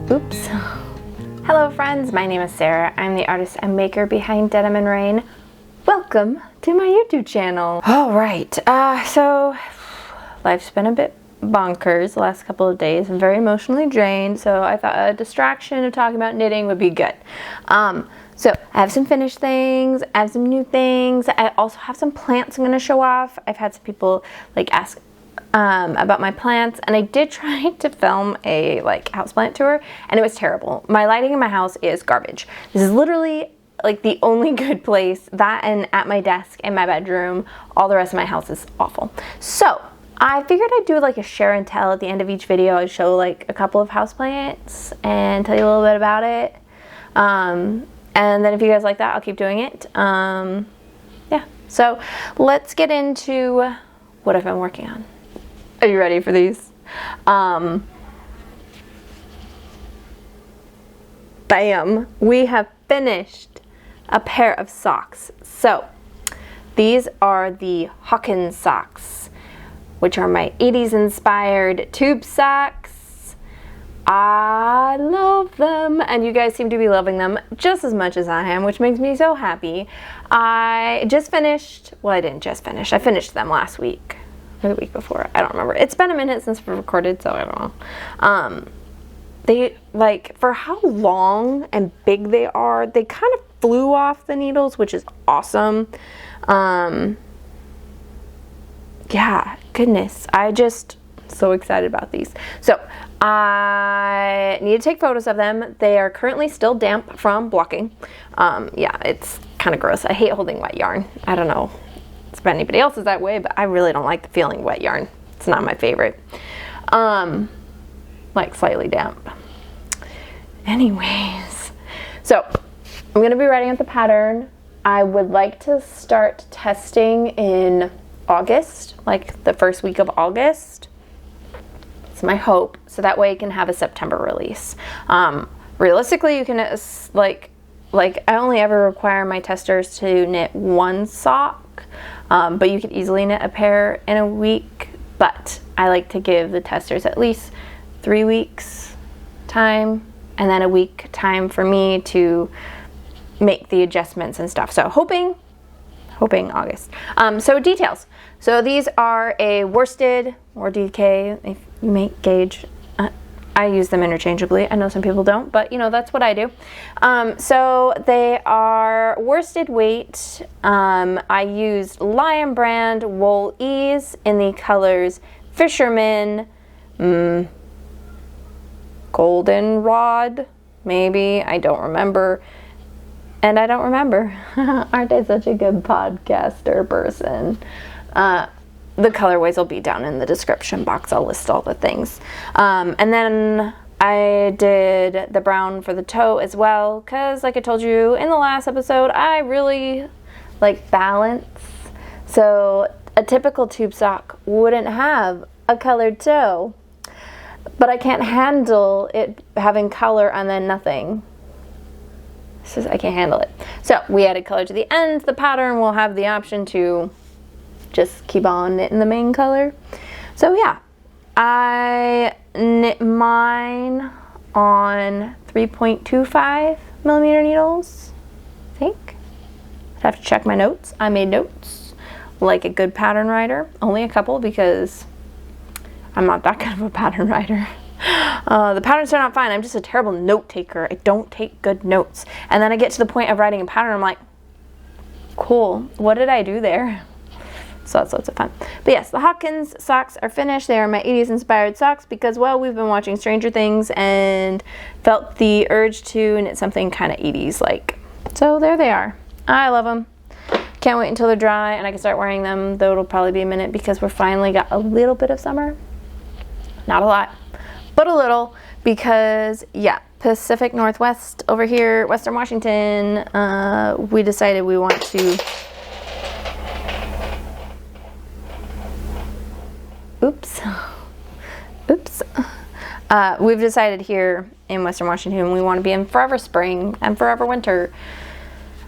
Oops. Hello friends, my name is Sarah. I'm the artist and maker behind Denim Rain. Welcome to my YouTube channel. All right, so life's been a bit bonkers the last couple of days. I'm very emotionally drained, so I thought a distraction of talking about knitting would be good. So I have some finished things, I have some new things. I also have some plants I'm gonna show off. I've had some people like ask about my plants, and I did try to film a houseplant tour, and it was terrible. My lighting in my house is garbage. This is literally like the only good place, that and at my desk in my bedroom. All the rest of my house is awful. So I figured I'd do like a share and tell at the end of each video. I'd show like a couple of houseplants and tell you a little bit about it. And then if you guys like that, I'll keep doing it. Yeah, so let's get into what I've been working on. Are you ready for these? Bam! We have finished a pair of socks. So these are the Hawkins Socks, which are my 80s inspired tube socks. I love them, and you guys seem to be loving them just as much as I am, which makes me so happy. I just finished, well, I didn't just finish, I finished them last week, or the week before, I don't remember. It's been a minute since we recorded, so I don't know. They, like, for how long and big they are, they kind of flew off the needles, which is awesome. Yeah, goodness, I just so excited about these. So I need to take photos of them. They are currently still damp from blocking. Yeah, it's kind of gross. I hate holding wet yarn. I don't know if anybody else is that way, but I really don't like the feeling of wet yarn. It's not my favorite. Like slightly damp. Anyways, so I'm gonna be writing out the pattern. I would like to start testing in August, like the first week of August. It's my hope, so that way I can have a September release. Realistically, you can like I only ever require my testers to knit one sock, but you could easily knit a pair in a week. But I like to give the testers at least 3 weeks time, and then a week time for me to make the adjustments and stuff. So hoping August. So details. So these are a worsted or DK, if you make gauge. I use them interchangeably. I know some people don't, but you know, that's what I do. So they are worsted weight. I used Lion brand Wool Ease in the colors Fisherman, Goldenrod, maybe, I don't remember. And I don't remember. Aren't I such a good podcaster person? The colorways will be down in the description box. I'll list all the things. And then I did the brown for the toe as well, because like I told you in the last episode, I really like balance. So a typical tube sock wouldn't have a colored toe, but I can't handle it having color and then nothing. I can't handle it. So we added color to the ends. The pattern will have the option to just keep on knitting the main color. So yeah, I knit mine on 3.25 millimeter needles, I think. I'd have to check my notes. I made notes like a good pattern writer. Only a couple because I'm not that kind of a pattern writer. The patterns turn out fine. I'm just a terrible note taker. I don't take good notes. And then I get to the point of writing a pattern. I'm like, cool, what did I do there? So that's lots of fun. But yes, the Hawkins socks are finished. They are my 80s inspired socks because, well, we've been watching Stranger Things and felt the urge to knit something kind of 80s like. So there they are. I love them. Can't wait until they're dry and I can start wearing them, though it'll probably be a minute because we're finally got a little bit of summer. Not a lot, but a little, because yeah, Pacific Northwest over here, Western Washington, we decided we want to, we've decided here in Western Washington we want to be in forever spring and forever winter.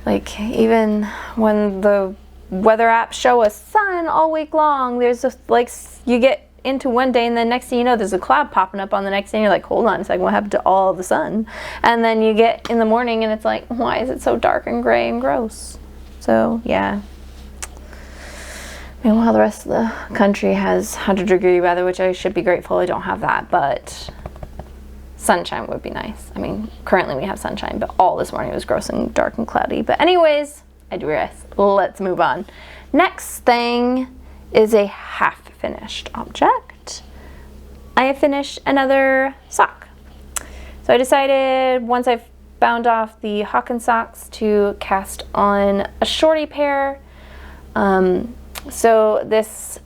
Like, even when the weather apps show us sun all week long, there's just like, you get into one day, and then next thing you know, there's a cloud popping up on the next day, and you're like, hold on a second, what happened to all the sun? And then you get in the morning and it's like, why is it so dark and gray and gross? So yeah. Meanwhile, the rest of the country has 100-degree weather, which I should be grateful I don't have that, but sunshine would be nice. I mean, currently we have sunshine, but all this morning it was gross and dark and cloudy. But anyways, I digress. Let's move on. Next thing is a half-finished object. I have finished another sock. So I decided, once I've bound off the Hawkins Socks, to cast on a Shortie pair. So this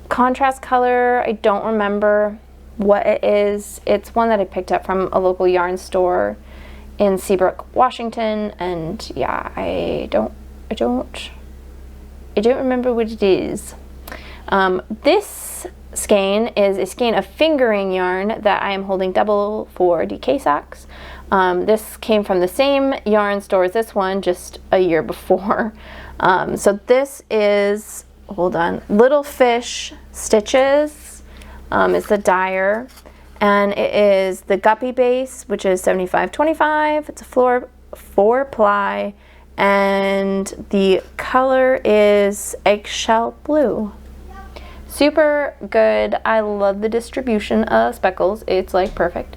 contrast color, I don't remember what it is. It's one that I picked up from a local yarn store in Seabrook, Washington, and yeah, I don't remember what it is. This skein is a skein of fingering yarn that I am holding double for DK Socks. This came from the same yarn store as this one, just a year before. So this is, hold on, Little Fish Stitches is the dyer, and it is the guppy base, which is 75/25. It's a 4-ply, and the color is Eggshell Blue. Super good. I love the distribution of speckles. It's like perfect.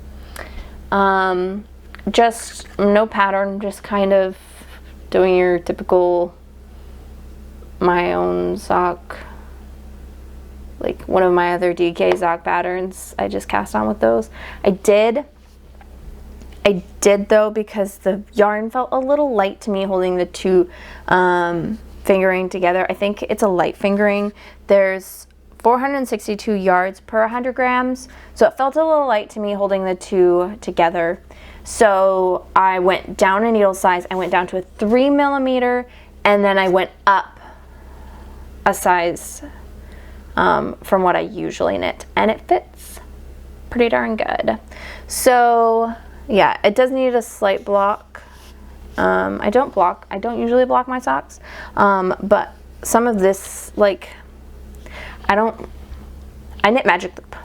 Just no pattern, just kind of doing your typical my own sock, like one of my other DK sock patterns. I just cast on with those. I did though, because the yarn felt a little light to me holding the two fingering together. I think it's a light fingering. There's 462 yards per 100 grams, so it felt a little light to me holding the two together. So I went down a needle size. I went down to a 3mm, and then I went up a size from what I usually knit, and it fits pretty darn good. So yeah, it does need a slight block. I don't usually block my socks, but some of this, like, I knit magic loop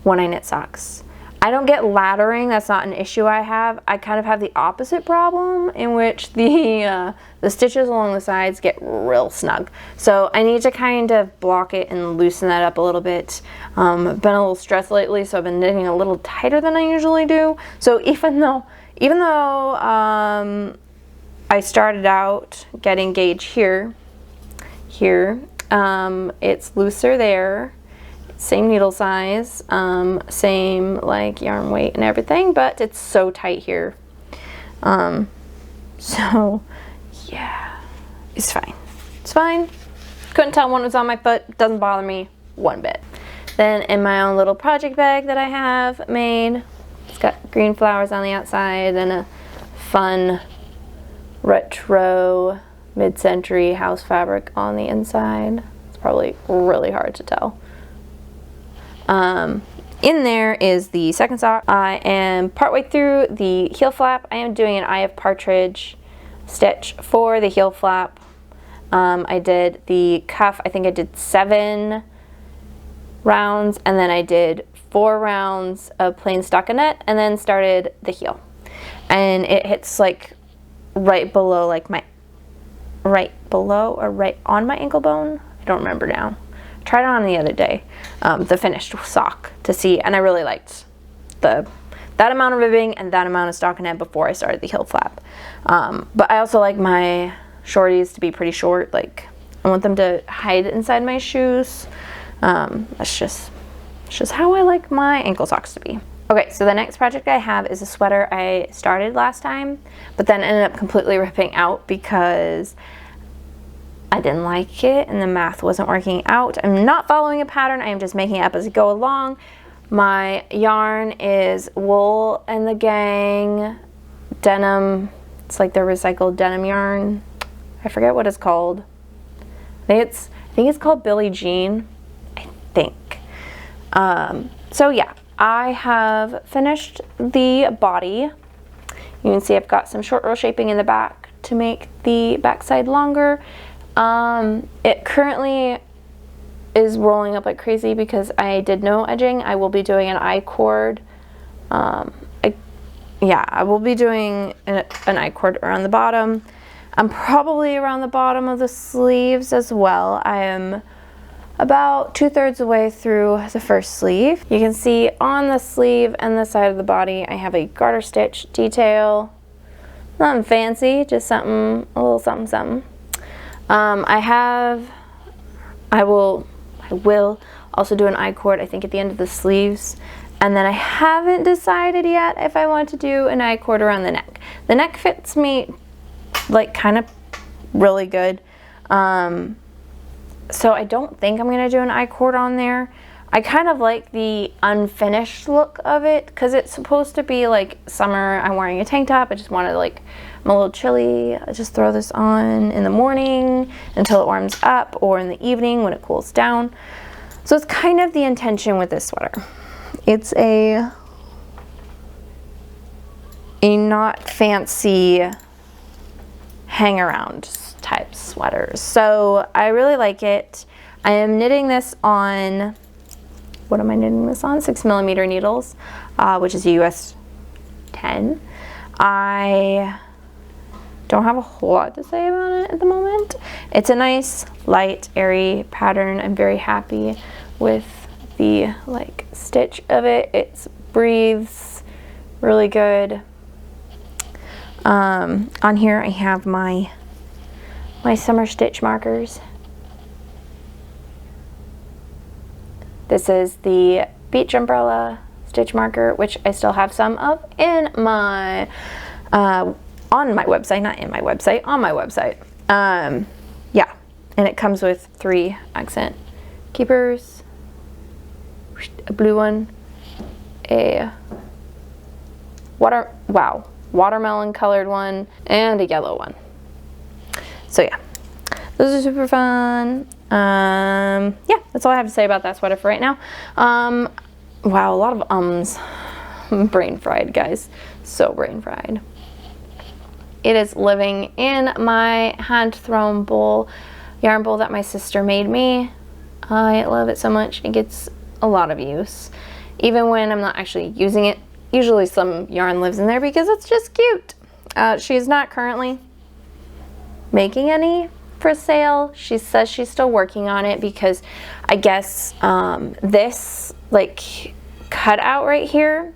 when I knit socks. I don't get laddering. That's not an issue I have. I kind of have the opposite problem, in which the stitches along the sides get real snug. So I need to kind of block it and loosen that up a little bit. I've been a little stressed lately, so I've been knitting a little tighter than I usually do. So even though I started out getting gauge here, it's looser there. Same needle size, same like yarn weight and everything, but it's so tight here. So yeah, it's fine. It's fine. Couldn't tell when it was on my foot. Doesn't bother me one bit. Then in my own little project bag that I have made, it's got green flowers on the outside and a fun retro mid-century house fabric on the inside. It's probably really hard to tell. In there is the second sock. I am partway through the heel flap. I am doing an Eye of Partridge stitch for the heel flap. I did the cuff. I think I did 7 rounds, and then I did 4 rounds of plain stockinette, and then started the heel. And it hits like right below, like my right below or right on my ankle bone. I don't remember now. Tried it on the other day, the finished sock, to see, and I really liked that amount of ribbing and that amount of stockinette before I started the heel flap. But I also like my shorties to be pretty short. Like, I want them to hide inside my shoes. That's just how I like my ankle socks to be. Okay, so the next project I have is a sweater I started last time, but then ended up completely ripping out because I didn't like it and the math wasn't working out. I'm not following a pattern. I am just making it up as I go along. My yarn is Wool and the Gang denim. It's like the recycled denim yarn. I forget what it's called. I think it's called Billie Jean, I think. So yeah, I have finished the body. You can see I've got some short row shaping in the back to make the backside longer. It currently is rolling up like crazy because I did no edging. I will be doing an I-cord. Yeah, I will be doing an I-cord around the bottom. I'm probably around the bottom of the sleeves as well. I am about 2/3 the way through the first sleeve. You can see on the sleeve and the side of the body, I have a garter stitch detail. Nothing fancy, just something, a little something, something. I will also do an I-cord, I think, at the end of the sleeves. And then I haven't decided yet if I want to do an I-cord around the neck. The neck fits me like kind of really good. So I don't think I'm gonna do an I-cord on there. I kind of like the unfinished look of it because it's supposed to be like summer. I'm wearing a tank top. I just wanted like, I'm a little chilly. I just throw this on in the morning until it warms up, or in the evening when it cools down. So it's kind of the intention with this sweater. It's a not fancy hang around type sweater. So I really like it. I am knitting this on, what am I knitting this on? 6mm needles, which is US 10. I don't have a whole lot to say about it at the moment. It's a nice, light, airy pattern. I'm very happy with the like stitch of it. It breathes really good. On here I have my summer stitch markers. This is the beach umbrella stitch marker, which I still have some of in my on my website, not in my website, on my website. Yeah, and it comes with 3 accent keepers, a blue one, a watermelon colored one, and a yellow one. So yeah, those are super fun. Yeah, that's all I have to say about that sweater for right now. Wow, a lot of ums. I'm brain fried, guys. So brain fried. It is living in my hand-thrown bowl, yarn bowl that my sister made me. I love it so much. It gets a lot of use. Even when I'm not actually using it, usually some yarn lives in there because it's just cute. She's not currently making any for sale. She says she's still working on it because I guess this like cutout right here,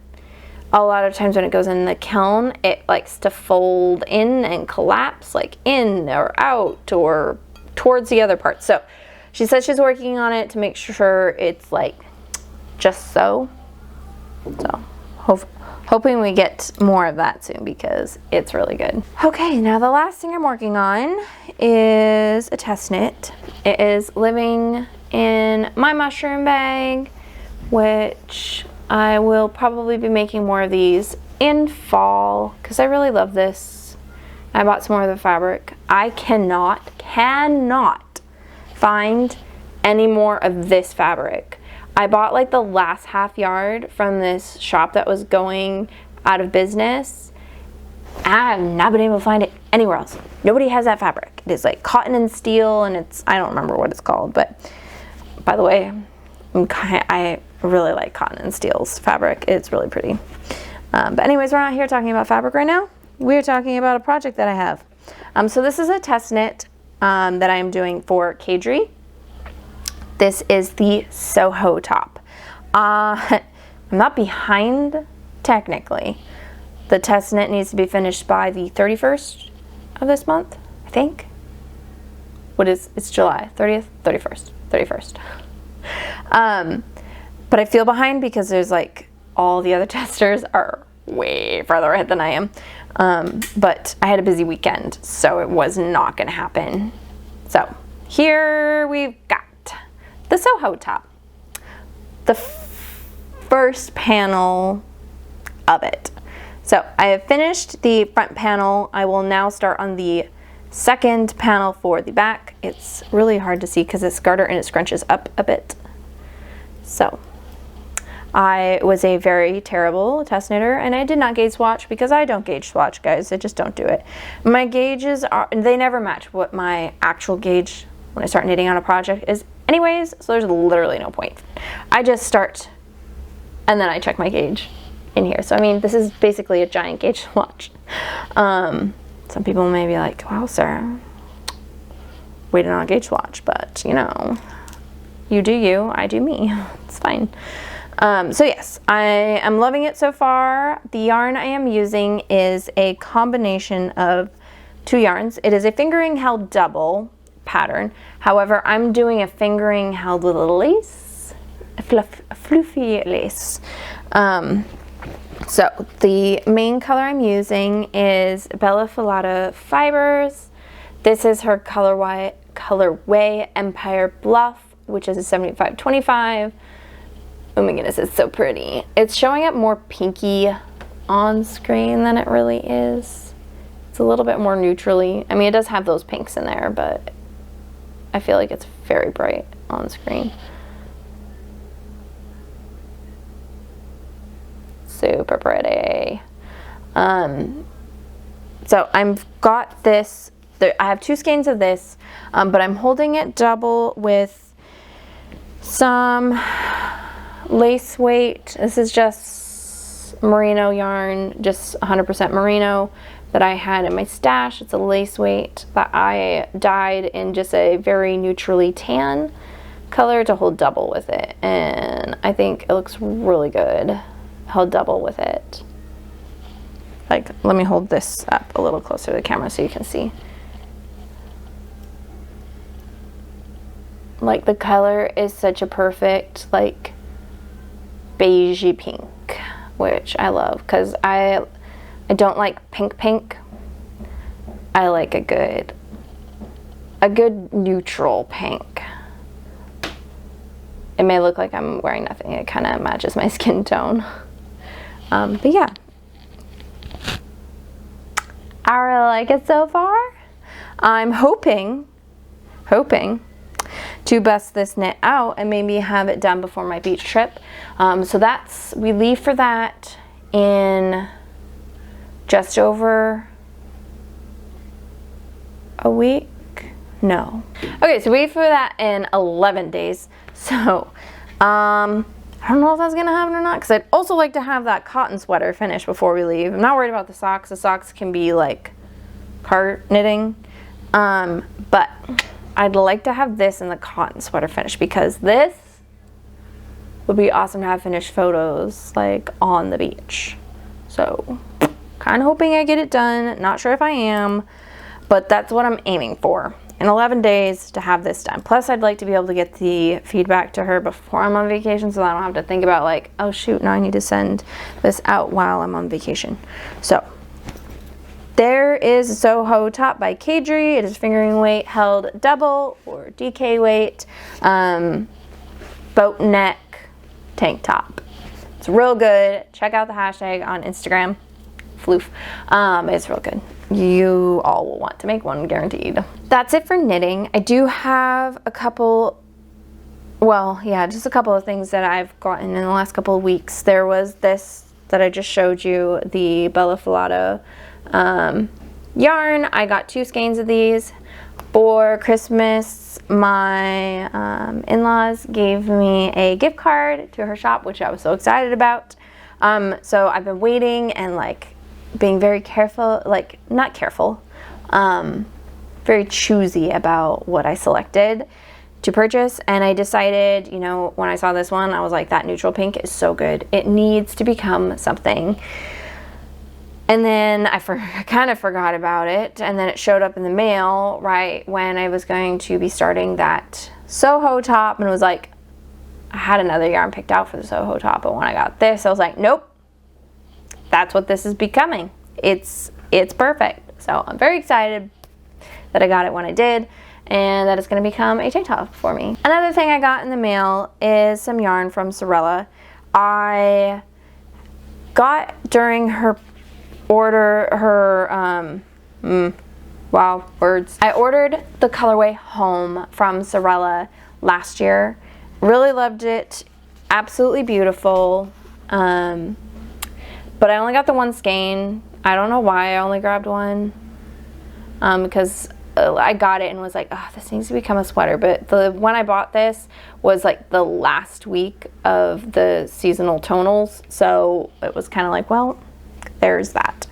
a lot of times when it goes in the kiln, it likes to fold in and collapse like in or out or towards the other part. So she says she's working on it to make sure it's like just so. So hoping we get more of that soon because it's really good. Okay, now the last thing I'm working on is a test knit. It is living in my mushroom bag, which I will probably be making more of these in fall because I really love this. I bought some more of the fabric. I cannot find any more of this fabric. I bought like the last half yard from this shop that was going out of business. I have not been able to find it anywhere else. Nobody has that fabric. It is like cotton and steel, and it's, I don't remember what it's called, but by the way, I really like cotton and steel's fabric. It's really pretty. But anyways, we're not here talking about fabric right now. We're talking about a project that I have. So this is a test knit that I am doing for Caidree. This is the Soho top. I'm not behind technically. The test knit needs to be finished by the 31st of this month, I think. It's July 30th, 31st. But I feel behind because there's like all the other testers are way farther ahead than I am. But I had a busy weekend, so it was not gonna happen. So here we've got the Soho top. The first panel of it. So I have finished the front panel. I will now start on the second panel for the back. It's really hard to see because it's garter and it scrunches up a bit. So I was a very terrible test knitter and I did not gauge swatch because I don't gauge swatch, guys. I just don't do it. My gauges they never match what my actual gauge when I start knitting on a project is anyways, so there's literally no point. I just start and then I check my gauge in here. So I mean, this is basically a giant gauge watch. Some people may be like, wow, Sarah, waiting on a gauge watch, but you know, you do you, I do me. It's fine. So yes, I am loving it so far. The yarn I am using is a combination of 2 yarns. It is a fingering held double pattern. However, I'm doing a fingering held with a lace, a fluffy lace. So the main color I'm using is Bella Filato Fibers. This is her colorway Empire Bluff, which is a 75-25. Oh my goodness, it's so pretty. It's showing up more pinky on screen than it really is. It's a little bit more neutrally. I mean, it does have those pinks in there, but I feel like it's very bright on screen. Super pretty. So I've got this, I have 2 skeins of this, but I'm holding it double with some lace weight. This is just merino yarn, just 100% merino that I had in my stash. It's a lace weight that I dyed in just a very neutrally tan color to hold double with it, and I think it looks really good held double with it. Like, let me hold this up a little closer to the camera so you can see. Like, the color is such a perfect, like, beigey pink, which I love, because I don't like pink. I like a good neutral pink. It may look like I'm wearing nothing. It kind of matches my skin tone. But yeah, I really like it so far. I'm hoping to bust this knit out and maybe have it done before my beach trip. So we leave for that in just over a week. No. Okay, so we leave for that in 11 days. So, I don't know if that's gonna happen or not, because I'd also like to have that cotton sweater finished before we leave. I'm not worried about the socks. The socks can be like cart knitting, but I'd like to have this and the cotton sweater finished, because this would be awesome to have finished photos like on the beach. So kind of hoping I get it done. Not sure if I am, but that's what I'm aiming for. In 11 days to have this done. Plus, I'd like to be able to get the feedback to her before I'm on vacation, so I don't have to think about like, oh shoot, now I need to send this out while I'm on vacation. So there is a Soho top by Caidree. It is fingering weight held double, or DK weight, boat neck tank top. It's real good. Check out the hashtag on Instagram, floof. It's real good. You all will want to make one, guaranteed. That's it for knitting. I do have a couple, well, yeah, just a couple of things that I've gotten in the last couple of weeks. There was this that I just showed you, the Bella Filato yarn. I got 2 skeins of these. For Christmas, my in-laws gave me a gift card to her shop, which I was so excited about. So I've been waiting and like being very careful, like not careful, very choosy about what I selected to purchase. And I decided, you know, when I saw this one, I was like, that neutral pink is so good. It needs to become something. And then I kind of forgot about it, and then it showed up in the mail right when I was going to be starting that Soho top, and it was like, I had another yarn picked out for the Soho top, but when I got this, I was like, nope, that's what this is becoming. It's perfect. So I'm very excited that I got it when I did, and that it's going to become a tank top for me. Another thing I got in the mail is some yarn from Sewrella. I got during her order, wow, words. I ordered the colorway Home from Sarella last year. Really loved it. Absolutely beautiful. But I only got the 1 skein. I don't know why I only grabbed one. Because I got it and was like, oh, this needs to become a sweater. But when I bought this was like the last week of the seasonal tonals. So it was kind of like, well, there's that.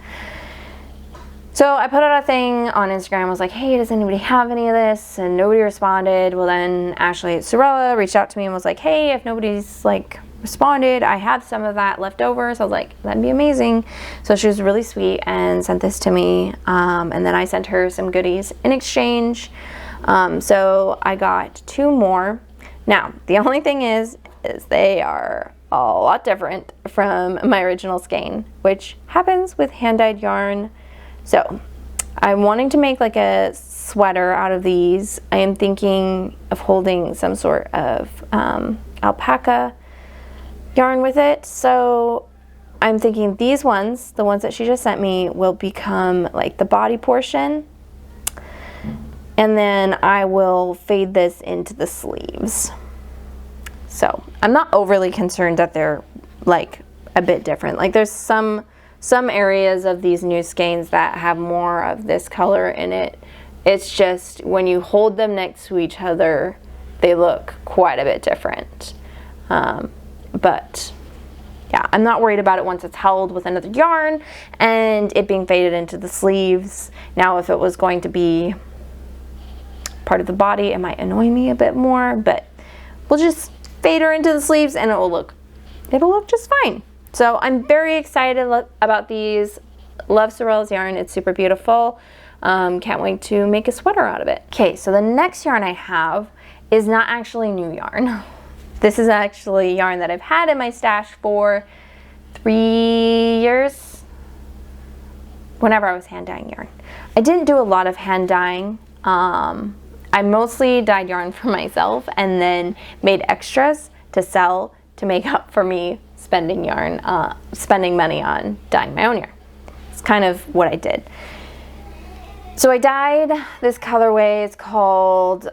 So I put out a thing on Instagram. I was like, hey, does anybody have any of this? And nobody responded. Well, then Ashley at Sewrella reached out to me and was like, hey, if nobody's like responded, I have some of that left over. So I was like, that'd be amazing. So she was really sweet and sent this to me. And then I sent her some goodies in exchange. So I got 2 more. Now, the only thing is they are a lot different from my original skein, which happens with hand-dyed yarn. So I'm wanting to make like a sweater out of these. I am thinking of holding some sort of alpaca yarn with it. So I'm thinking these ones, the ones that she just sent me, will become like the body portion. And then I will fade this into the sleeves. So I'm not overly concerned that they're like a bit different. Like there's some areas of these new skeins that have more of this color in it. It's just when you hold them next to each other, they look quite a bit different. But yeah, I'm not worried about it once it's held with another yarn and it being faded into the sleeves. Now, if it was going to be part of the body, it might annoy me a bit more, but we'll just fade her into the sleeves and it'll look just fine. So I'm very excited about these. Love Sorella's yarn. It's super beautiful. Can't wait to make a sweater out of it. Okay, so the next yarn I have is not actually new yarn. This is actually yarn that I've had in my stash for 3 years, whenever I was hand dyeing yarn. I didn't do a lot of hand dyeing. I mostly dyed yarn for myself and then made extras to sell to make up for me spending money on dyeing my own yarn. It's kind of what I did. So I dyed this colorway. It's called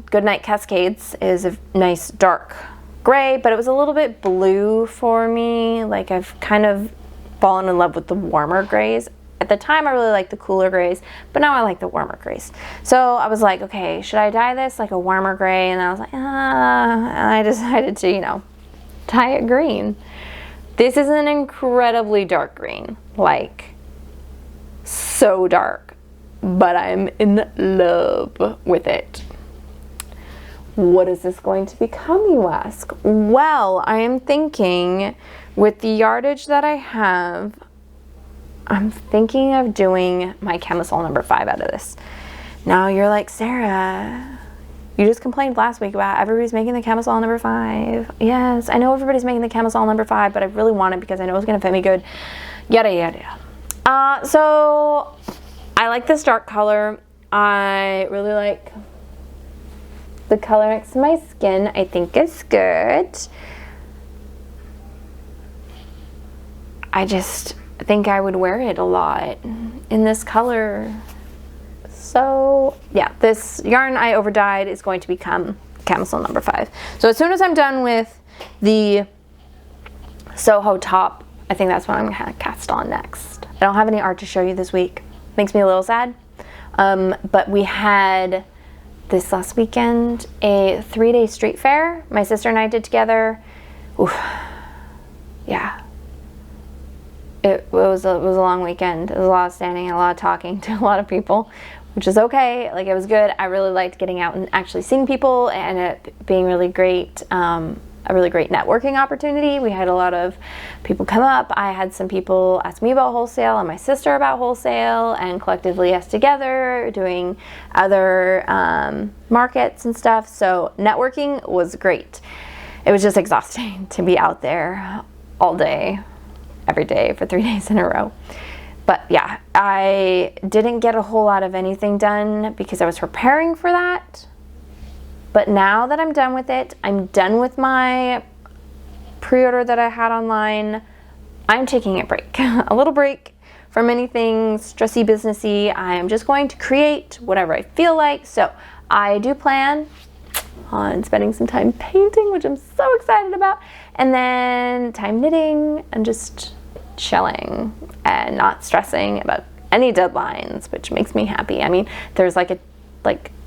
Goodnight Cascades. It is a nice dark gray, but it was a little bit blue for me. Like I've kind of fallen in love with the warmer grays. At the time I really liked the cooler grays, but now I like the warmer grays. So I was like, okay, should I dye this like a warmer gray? And I was like, and I decided to, you know, dye it green. This is an incredibly dark green, like so dark, but I'm in love with it. What is this going to become, you ask? Well, I am thinking with the yardage that I have, I'm thinking of doing my camisole number 5 out of this. Now you're like, Sarah, you just complained last week about everybody's making the camisole number 5. Yes, I know everybody's making the camisole number 5, but I really want it because I know it's gonna fit me good. Yada, yada, yada. So I like this dark color. I really like the color next to my skin. I think it's good. I just think I would wear it a lot in this color. So yeah, this yarn I over dyed is going to become camisole number 5. So as soon as I'm done with the Soho top, I think that's what I'm gonna cast on next. I don't have any art to show you this week. Makes me a little sad. But we had this last weekend a 3-day street fair my sister and I did together. Oof. Yeah. It was a long weekend. It was a lot of standing and a lot of talking to a lot of people, which is okay. Like, it was good. I really liked getting out and actually seeing people and it being really great, a really great networking opportunity. We had a lot of people come up. I had some people ask me about wholesale and my sister about wholesale, and collectively us together doing other markets and stuff. So networking was great. It was just exhausting to be out there all day, every day for 3 days in a row. But yeah, I didn't get a whole lot of anything done because I was preparing for that. But now that I'm done with it, I'm done with my pre-order that I had online, I'm taking a break. A little break from anything stressy, businessy. I am just going to create whatever I feel like. So I do plan on spending some time painting, which I'm so excited about, and then time knitting and just chilling and not stressing about any deadlines, which makes me happy. I mean, there's like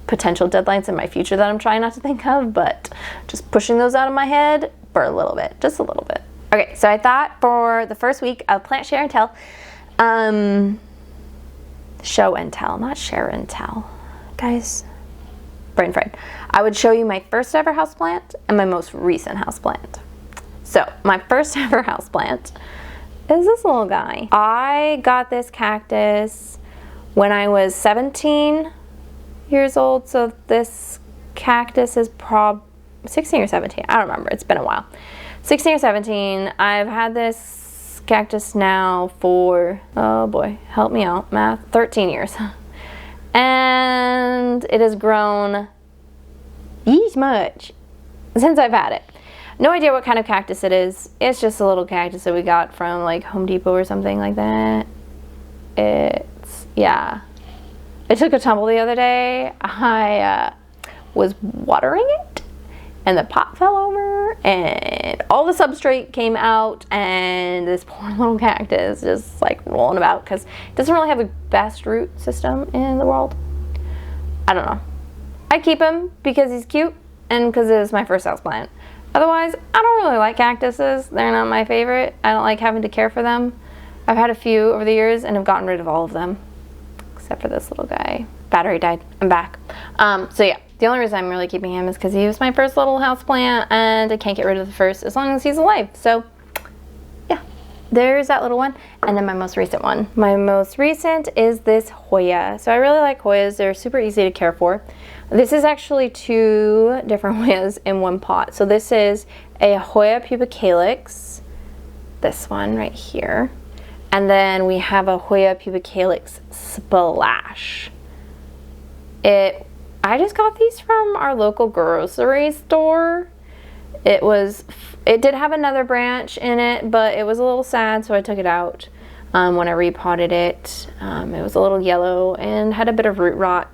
potential deadlines in my future that I'm trying not to think of, but just pushing those out of my head for a little bit, just a little bit. Okay, so I thought for the first week of Plant Share and Tell, show and tell, not share and tell. Guys, brain fried. I would show you my first ever houseplant and my most recent houseplant. So my first ever houseplant is this little guy. I got this cactus when I was 17 years old, so this cactus is 16 or 17, I don't remember, it's been a while. 16 or 17, I've had this cactus now for, oh boy, help me out, math, 13 years. And it has grown yeesh much since I've had it. No idea what kind of cactus it is. It's just a little cactus that we got from like Home Depot or something like that. Yeah. I took a tumble the other day. I was watering it and the pot fell over and all the substrate came out and this poor little cactus just like rolling about because it doesn't really have the best root system in the world. I don't know. I keep him because he's cute and because it is my first houseplant. Otherwise, I don't really like cactuses. They're not my favorite. I don't like having to care for them. I've had a few over the years and have gotten rid of all of them. Except for this little guy. Battery died. I'm back. So yeah, the only reason I'm really keeping him is because he was my first little houseplant and I can't get rid of the first as long as he's alive. So yeah, there's that little one. And then my most recent one. My most recent is this Hoya. So I really like Hoyas. They're super easy to care for. This is actually 2 different Hoyas in one pot. So this is a Hoya pubicalyx, this one right here. And then we have a Hoya pubicalyx splash. I just got these from our local grocery store. It did have another branch in it, but it was a little sad, so I took it out when I repotted it. It was a little yellow and had a bit of root rot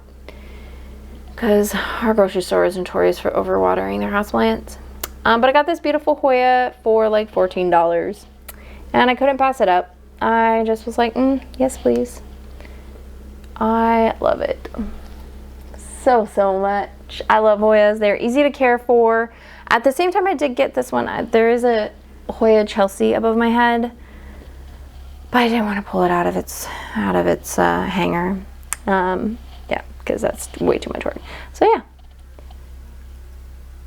because our grocery store is notorious for overwatering their houseplants. But I got this beautiful Hoya for like $14 and I couldn't pass it up. I just was like, yes, please. I love it so much. I love Hoyas. They're easy to care for. At the same time, I did get this one. There is a Hoya Chelsea above my head, but I didn't want to pull it out of its hanger. Yeah, because that's way too much work. So yeah,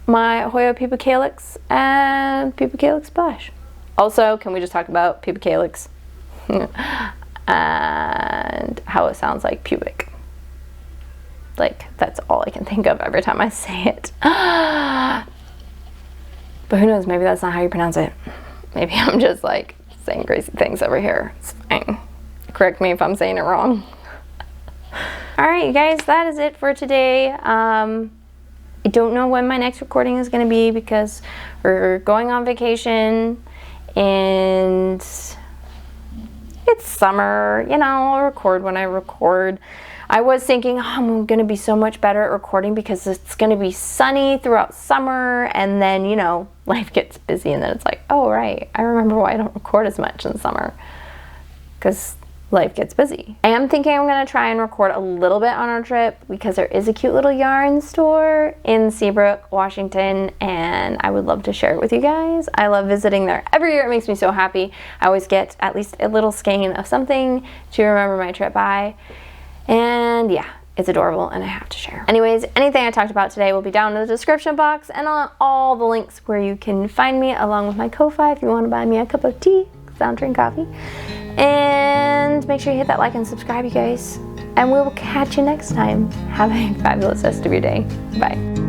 my Hoya pubicalyx and pubicalyx splash. Also, can we just talk about pubicalyx and how it sounds like pubic? Like, that's all I can think of every time I say it. But who knows, maybe that's not how you pronounce it. Maybe I'm just like saying crazy things over here. It's fine. Correct me if I'm saying it wrong. Alright, you guys, that is it for today. I don't know when my next recording is going to be because we're going on vacation and it's summer. You know, I'll record when I record. I was thinking, oh, I'm going to be so much better at recording because it's going to be sunny throughout summer, and then, you know, life gets busy and then it's like, oh, right, I remember why I don't record as much in summer because life gets busy. I am thinking I'm going to try and record a little bit on our trip because there is a cute little yarn store in Seabrook, Washington, and I would love to share it with you guys. I love visiting there. Every year it makes me so happy. I always get at least a little skein of something to remember my trip by. And yeah, it's adorable and I have to share. Anyways, anything I talked about today will be down in the description box and on all the links where you can find me, along with my Ko-Fi if you want to buy me a cup of tea, because I don't drink coffee. And make sure you hit that like and subscribe, you guys. And we will catch you next time. Have a fabulous rest of your day. Bye.